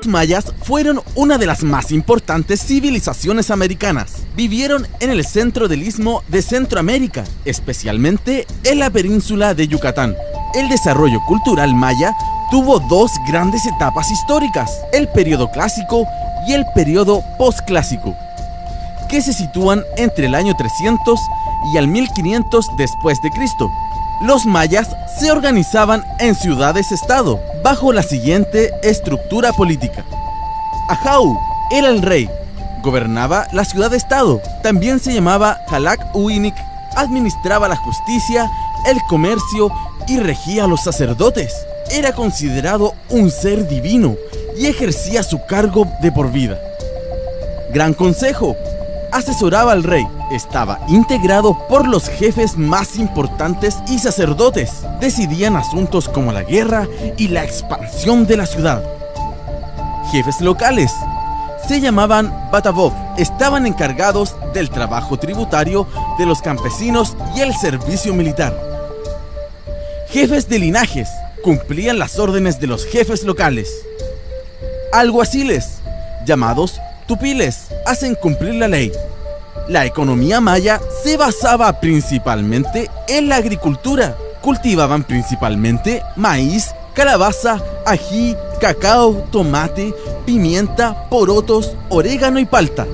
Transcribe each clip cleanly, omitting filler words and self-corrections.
mayas fueron una de las más importantes civilizaciones americanas. Vivieron en el centro del istmo de Centroamérica, especialmente en la península de Yucatán. El desarrollo cultural maya tuvo dos grandes etapas históricas, el periodo clásico y el periodo posclásico, que se sitúan entre el año 300 y el 1500 después de Cristo. Los mayas se organizaban en ciudades-estado bajo la siguiente estructura política. Ahau era el rey, gobernaba la ciudad-estado. También se llamaba Xalak-Uinik, administraba la justicia, el comercio y regía a los sacerdotes. Era considerado un ser divino y ejercía su cargo de por vida. Gran Consejo asesoraba al rey. Estaba integrado por los jefes más importantes y sacerdotes. Decidían asuntos como la guerra y la expansión de la ciudad. Jefes locales se llamaban Batavov. Estaban encargados del trabajo tributario de los campesinos y el servicio militar. Jefes de linajes cumplían las órdenes de los jefes locales. Alguaciles, llamados tupiles, hacen cumplir la ley. La economía maya se basaba principalmente en la agricultura. Cultivaban principalmente maíz, calabaza, ají, cacao, tomate, pimienta, porotos, orégano y palta.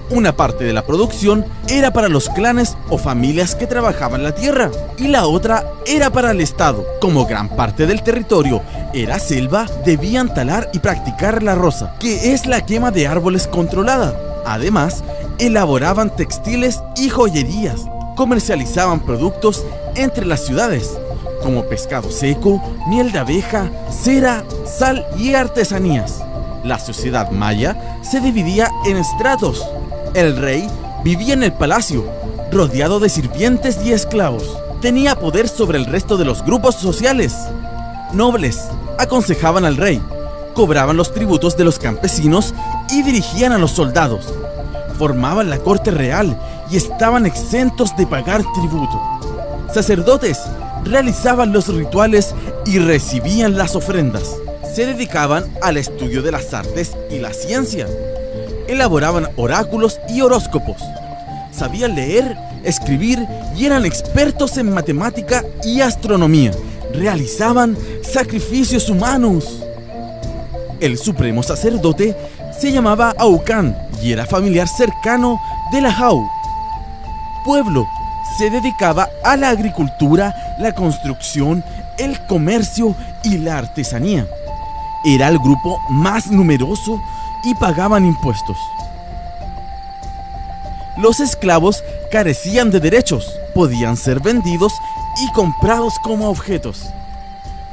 Una parte de la producción era para los clanes o familias que trabajaban la tierra y la otra era para el Estado. Como gran parte del territorio era selva, debían talar y practicar la roza, que es la quema de árboles controlada. Además, elaboraban textiles y joyerías. Comercializaban productos entre las ciudades, como pescado seco, miel de abeja, cera, sal y artesanías. La sociedad maya se dividía en estratos. El rey vivía en el palacio, rodeado de sirvientes y esclavos. Tenía poder sobre el resto de los grupos sociales. Nobles aconsejaban al rey, cobraban los tributos de los campesinos y dirigían a los soldados. Formaban la corte real y estaban exentos de pagar tributo. Sacerdotes realizaban los rituales y recibían las ofrendas. Se dedicaban al estudio de las artes y la ciencia. Elaboraban oráculos y horóscopos. Sabían leer, escribir y eran expertos en matemática y astronomía. Realizaban sacrificios humanos. El supremo sacerdote se llamaba Aucán y era familiar cercano de la Ahau. Pueblo se dedicaba a la agricultura, la construcción, el comercio y la artesanía. Era el grupo más numeroso y pagaban impuestos. Los esclavos carecían de derechos, podían ser vendidos y comprados como objetos.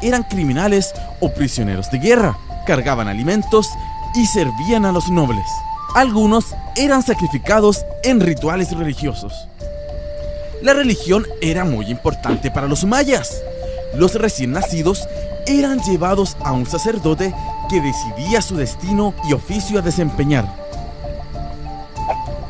Eran criminales o prisioneros de guerra, cargaban alimentos y servían a los nobles. Algunos eran sacrificados en rituales religiosos. La religión era muy importante para los mayas. Los recién nacidos eran llevados a un sacerdote que decidía su destino y oficio a desempeñar.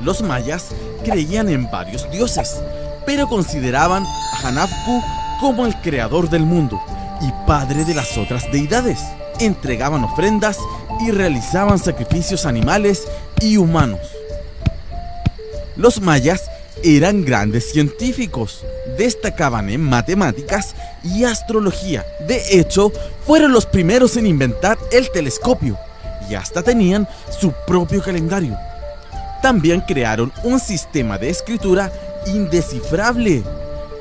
Los mayas creían en varios dioses, pero consideraban a Hanapku como el creador del mundo y padre de las otras deidades. Entregaban ofrendas y realizaban sacrificios animales y humanos. Los mayas eran grandes científicos, destacaban en matemáticas y astrología. De hecho, fueron los primeros en inventar el telescopio y hasta tenían su propio calendario. También crearon un sistema de escritura indescifrable,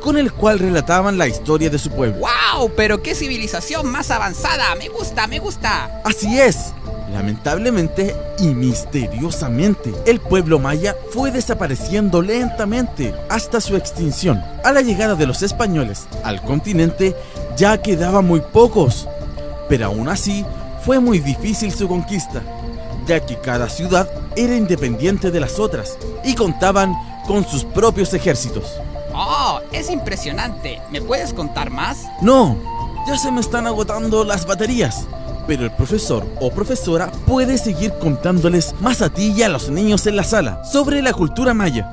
con el cual relataban la historia de su pueblo. ¡Wow! ¡Pero qué civilización más avanzada! ¡Me gusta, me gusta! Así es. Lamentablemente y misteriosamente, el pueblo maya fue desapareciendo lentamente hasta su extinción. A la llegada de los españoles al continente ya quedaban muy pocos, pero aún así fue muy difícil su conquista, ya que cada ciudad era independiente de las otras y contaban con sus propios ejércitos. ¡Oh! ¡Es impresionante! ¿Me puedes contar más? No, ya se me están agotando las baterías. Pero el profesor o profesora puede seguir contándoles más a ti y a los niños en la sala sobre la cultura maya.